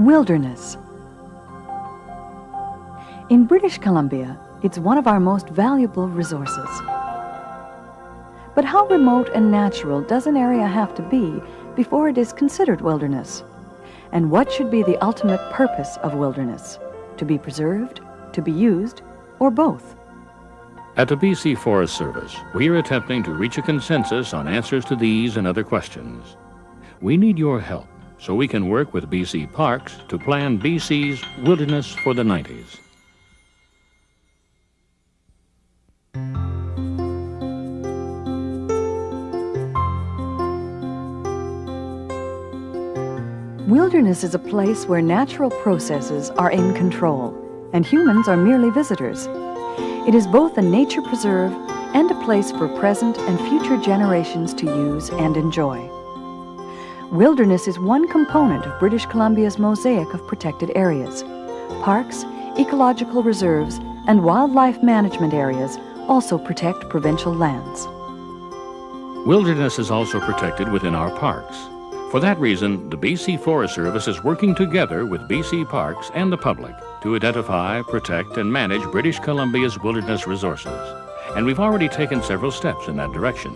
Wilderness. In British Columbia, it's one of our most valuable resources. But how remote and natural does an area have to be before it is considered wilderness? And what should be the ultimate purpose of wilderness? To be preserved, to be used, or both? At the BC Forest Service, we are attempting to reach a consensus on answers to these and other questions. We need your help so we can work with BC Parks to plan BC's wilderness for the 90s. Wilderness is a place where natural processes are in control, and humans are merely visitors. It is both a nature preserve and a place for present and future generations to use and enjoy. Wilderness is one component of British Columbia's mosaic of protected areas. Parks, ecological reserves, and wildlife management areas also protect provincial lands. Wilderness is also protected within our parks. For that reason, the BC Forest Service is working together with BC Parks and the public to identify, protect, and manage British Columbia's wilderness resources. And we've already taken several steps in that direction.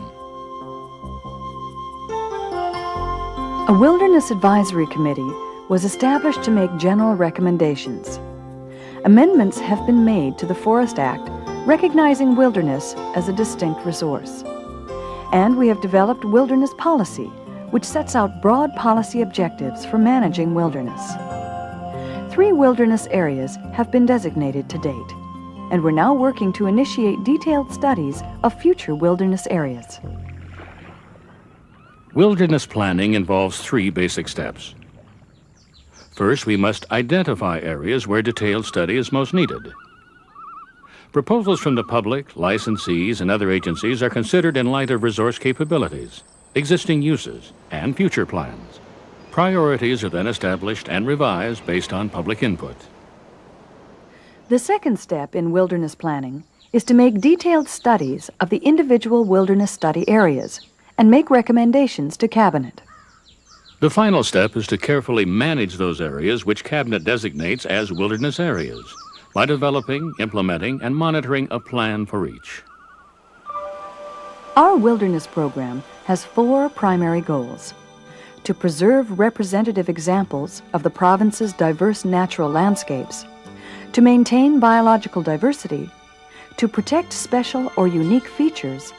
A Wilderness Advisory Committee was established to make general recommendations. Amendments have been made to the Forest Act recognizing wilderness as a distinct resource. And we have developed wilderness policy, which sets out broad policy objectives for managing wilderness. 3 wilderness areas have been designated to date, and we're now working to initiate detailed studies of future wilderness areas. Wilderness planning involves 3 basic steps. First, we must identify areas where detailed study is most needed. Proposals from the public, licensees, and other agencies are considered in light of resource capabilities, existing uses, and future plans. Priorities are then established and revised based on public input. The second step in wilderness planning is to make detailed studies of the individual wilderness study areas and make recommendations to Cabinet. The final step is to carefully manage those areas which Cabinet designates as wilderness areas by developing, implementing, and monitoring a plan for each. Our wilderness program has 4 primary goals: to preserve representative examples of the province's diverse natural landscapes, to maintain biological diversity, to protect special or unique features,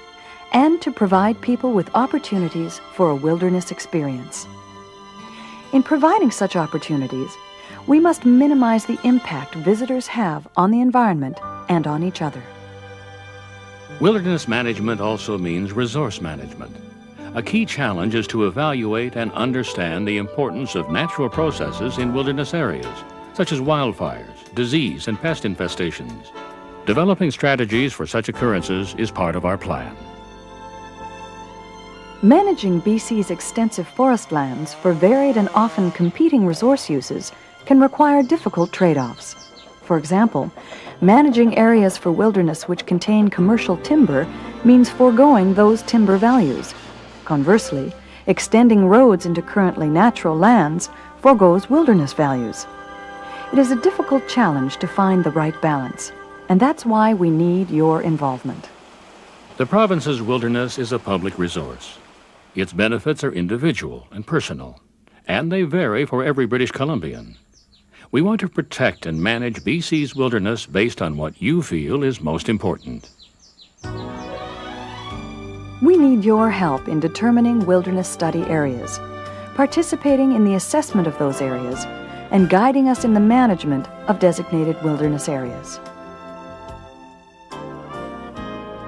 and to provide people with opportunities for a wilderness experience. In providing such opportunities, we must minimize the impact visitors have on the environment and on each other. Wilderness management also means resource management. A key challenge is to evaluate and understand the importance of natural processes in wilderness areas, such as wildfires, disease, and pest infestations. Developing strategies for such occurrences is part of our plan. Managing BC's extensive forest lands for varied and often competing resource uses can require difficult trade-offs. For example, managing areas for wilderness which contain commercial timber means foregoing those timber values. Conversely, extending roads into currently natural lands foregoes wilderness values. It is a difficult challenge to find the right balance, and that's why we need your involvement. The province's wilderness is a public resource. Its benefits are individual and personal, and they vary for every British Columbian. We want to protect and manage BC's wilderness based on what you feel is most important. We need your help in determining wilderness study areas, participating in the assessment of those areas, and guiding us in the management of designated wilderness areas.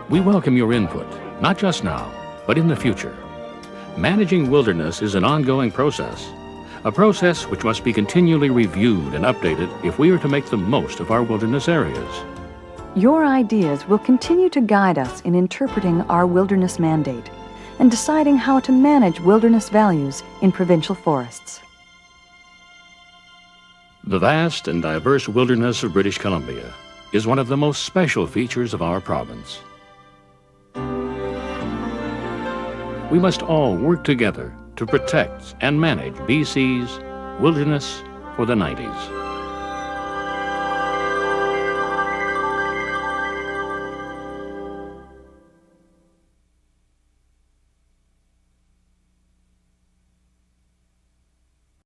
We welcome your input, not just now, but in the future. Managing wilderness is an ongoing process, a process which must be continually reviewed and updated if we are to make the most of our wilderness areas. Your ideas will continue to guide us in interpreting our wilderness mandate and deciding how to manage wilderness values in provincial forests. The vast and diverse wilderness of British Columbia is one of the most special features of our province. We must all work together to protect and manage BC's wilderness for the 90s.